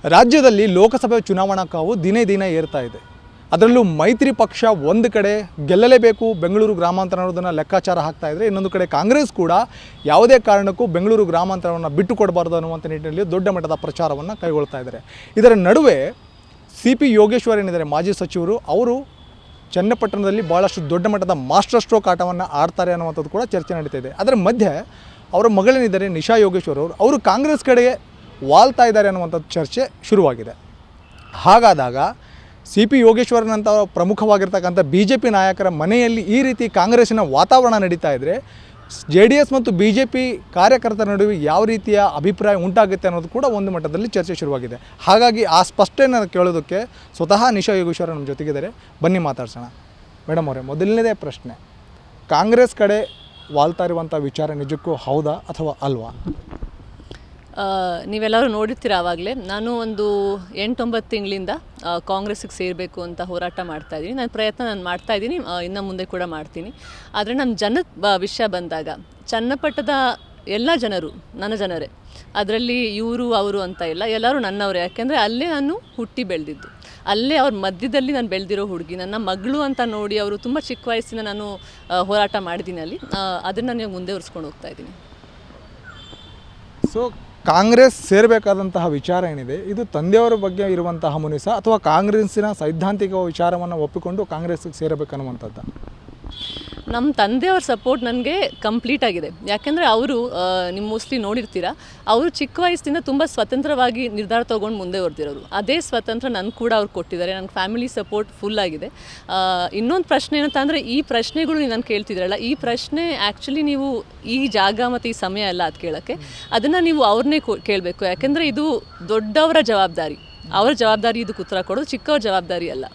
ರಾಜ್ಯದಲ್ಲಿ ಲೋಕಸಭೆ ಚುನಾವಣಾ ಕಾವು ದಿನೇ ದಿನೇ ಏರ್ತಾ ಇದೆ. ಅದರಲ್ಲೂ ಮೈತ್ರಿ ಪಕ್ಷ ಒಂದು ಕಡೆ ಗೆಲ್ಲಲೇಬೇಕು ಬೆಂಗಳೂರು ಗ್ರಾಮಾಂತರ ಅನ್ನೋದನ್ನು ಲೆಕ್ಕಾಚಾರ ಹಾಕ್ತಾ ಇದ್ದರೆ, ಇನ್ನೊಂದು ಕಡೆ ಕಾಂಗ್ರೆಸ್ ಕೂಡ ಯಾವುದೇ ಕಾರಣಕ್ಕೂ ಬೆಂಗಳೂರು ಗ್ರಾಮಾಂತರವನ್ನು ಬಿಟ್ಟು ಕೊಡಬಾರ್ದು ಅನ್ನುವಂಥ ನಿಟ್ಟಿನಲ್ಲಿ ದೊಡ್ಡ ಮಟ್ಟದ ಪ್ರಚಾರವನ್ನು ಕೈಗೊಳ್ತಾ ಇದ್ದಾರೆ. ಇದರ ನಡುವೆ CP ಯೋಗೇಶ್ವರ್ ಏನಿದ್ದಾರೆ ಮಾಜಿ ಸಚಿವರು, ಅವರು ಚನ್ನಪಟ್ಟಣದಲ್ಲಿ ಭಾಳಷ್ಟು ದೊಡ್ಡ ಮಟ್ಟದ ಮಾಸ್ಟರ್ ಸ್ಟ್ರೋಕ್ ಆಟವನ್ನು ಆಡ್ತಾರೆ ಅನ್ನುವಂಥದ್ದು ಕೂಡ ಚರ್ಚೆ ನಡೀತಾ ಇದೆ. ಅದರ ಮಧ್ಯೆ ಅವರ ಮಗಳೇನಿದ್ದಾರೆ ನಿಶಾ ಯೋಗೇಶ್ವರ್ ಅವರು ಕಾಂಗ್ರೆಸ್ ಕಡೆಗೆ ವಾಲ್ತಾ ಇದ್ದಾರೆ ಅನ್ನುವಂಥದ್ದು ಚರ್ಚೆ ಶುರುವಾಗಿದೆ. ಹಾಗಾದಾಗ CP ಯೋಗೇಶ್ವರನಂಥ ಪ್ರಮುಖವಾಗಿರ್ತಕ್ಕಂಥ BJP ನಾಯಕರ ಮನೆಯಲ್ಲಿ ಈ ರೀತಿ ಕಾಂಗ್ರೆಸ್ಸಿನ ವಾತಾವರಣ ನಡೀತಾ ಇದ್ದರೆ, JDS ಮತ್ತು BJP ಕಾರ್ಯಕರ್ತರ ನಡುವೆ ಯಾವ ರೀತಿಯ ಅಭಿಪ್ರಾಯ ಉಂಟಾಗುತ್ತೆ ಅನ್ನೋದು ಕೂಡ ಒಂದು ಮಟ್ಟದಲ್ಲಿ ಚರ್ಚೆ ಶುರುವಾಗಿದೆ. ಹಾಗಾಗಿ ಆ ಸ್ಪಷ್ಟನೆಯನ್ನು ಕೇಳೋದಕ್ಕೆ ಸ್ವತಃ ನಿಶಾ ಯೋಗೇಶ್ವರ ನಮ್ಮ ಜೊತೆಗಿದ್ದಾರೆ. ಬನ್ನಿ ಮಾತಾಡ್ಸೋಣ. ಮೇಡಮ್ ಅವರೇ, ಮೊದಲನೇದೇ ಪ್ರಶ್ನೆ, ಕಾಂಗ್ರೆಸ್ ಕಡೆ ವಾಲ್ತಾ ಇರುವಂಥ ವಿಚಾರ ನಿಜಕ್ಕೂ ಹೌದಾ ಅಥವಾ ಅಲ್ವಾ? ನೀವೆಲ್ಲರೂ ನೋಡಿರ್ತೀರ. ಆವಾಗಲೇ ನಾನು ಒಂದು 8-9 ತಿಂಗಳಿಂದ ಕಾಂಗ್ರೆಸ್ಸಿಗೆ ಸೇರಬೇಕು ಅಂತ ಹೋರಾಟ ಮಾಡ್ತಾಯಿದ್ದೀನಿ. ನನ್ನ ಪ್ರಯತ್ನ ನಾನು ಮಾಡ್ತಾಯಿದ್ದೀನಿ, ಇನ್ನು ಮುಂದೆ ಕೂಡ ಮಾಡ್ತೀನಿ. ಆದರೆ ನನ್ನ ಜನದ ವಿಷಯ ಬಂದಾಗ ಚನ್ನಪಟ್ಟಣದ ಎಲ್ಲ ಜನರು ನನ್ನ ಜನರೇ, ಅದರಲ್ಲಿ ಇವರು ಅವರು ಅಂತ ಇಲ್ಲ, ಎಲ್ಲರೂ ನನ್ನವರೇ. ಯಾಕೆಂದರೆ ಅಲ್ಲೇ ನಾನು ಹುಟ್ಟಿ ಬೆಳೆದಿದ್ದು, ಅಲ್ಲೇ ಅವ್ರ ಮಧ್ಯದಲ್ಲಿ ನಾನು ಬೆಳೆದಿರೋ ಹುಡುಗಿ. ನನ್ನ ಮಗಳು ಅಂತ ನೋಡಿ ಅವರು ತುಂಬ ಚಿಕ್ಕ ವಯಸ್ಸಿನ ನಾನು ಹೋರಾಟ ಮಾಡಿದ್ದೀನಿ ಅಲ್ಲಿ. ಅದನ್ನು ನಾನು ಮುಂದೆ ಉರಿಸ್ಕೊಂಡು ಹೋಗ್ತಾ ಇದ್ದೀನಿ. ಸೊ ಕಾಂಗ್ರೆಸ್ ಸೇರಬೇಕಾದಂತಹ ವಿಚಾರ ಏನಿದೆ, ಇದು ತಂದೆಯವರ ಬಗ್ಗೆ ಇರುವಂತಹ ಮುನಿಸ ಅಥವಾ ಕಾಂಗ್ರೆಸ್ಸಿನ ಸೈದ್ಧಾಂತಿಕ ವಿಚಾರವನ್ನು ಒಪ್ಪಿಕೊಂಡು ಕಾಂಗ್ರೆಸ್ಗೆ ಸೇರಬೇಕನ್ನುವಂಥದ್ದು? ನಮ್ಮ ತಂದೆಯವ್ರ ಸಪೋರ್ಟ್ ನನಗೆ ಕಂಪ್ಲೀಟ್ ಆಗಿದೆ. ಯಾಕೆಂದರೆ ಅವರು, ನೀವು ಮೋಸ್ಟ್ಲಿ ನೋಡಿರ್ತೀರ, ಅವರು ಚಿಕ್ಕ ವಯಸ್ಸಿಂದ ತುಂಬ ಸ್ವತಂತ್ರವಾಗಿ ನಿರ್ಧಾರ ತೊಗೊಂಡು ಮುಂದೆ ಹೊರದಿರೋರು. ಅದೇ ಸ್ವತಂತ್ರ ನನಗೆ ಕೂಡ ಅವ್ರು ಕೊಟ್ಟಿದ್ದಾರೆ. ನನ್ನ ಫ್ಯಾಮಿಲಿ ಸಪೋರ್ಟ್ ಫುಲ್ ಆಗಿದೆ. ಇನ್ನೊಂದು ಪ್ರಶ್ನೆ ಏನಂತ ಅಂದರೆ, ಈ ಪ್ರಶ್ನೆಗಳು ನೀವು ನಾನು ಕೇಳ್ತಿದ್ರಲ್ಲ, ಈ ಪ್ರಶ್ನೆ ಆ್ಯಕ್ಚುಲಿ ನೀವು ಈ ಜಾಗ ಮತ್ತು ಈ ಸಮಯ ಅಲ್ಲ ಅದು ಕೇಳೋಕ್ಕೆ. ಅದನ್ನು ನೀವು ಅವ್ರನ್ನೇ ಕೇಳಬೇಕು. ಯಾಕೆಂದರೆ ಇದು ದೊಡ್ಡವರ ಜವಾಬ್ದಾರಿ, ಅವ್ರ ಜವಾಬ್ದಾರಿ ಇದಕ್ಕೆ ಉತ್ತರ ಕೊಡೋದು, ಚಿಕ್ಕವ್ರ ಜವಾಬ್ದಾರಿ ಅಲ್ಲ.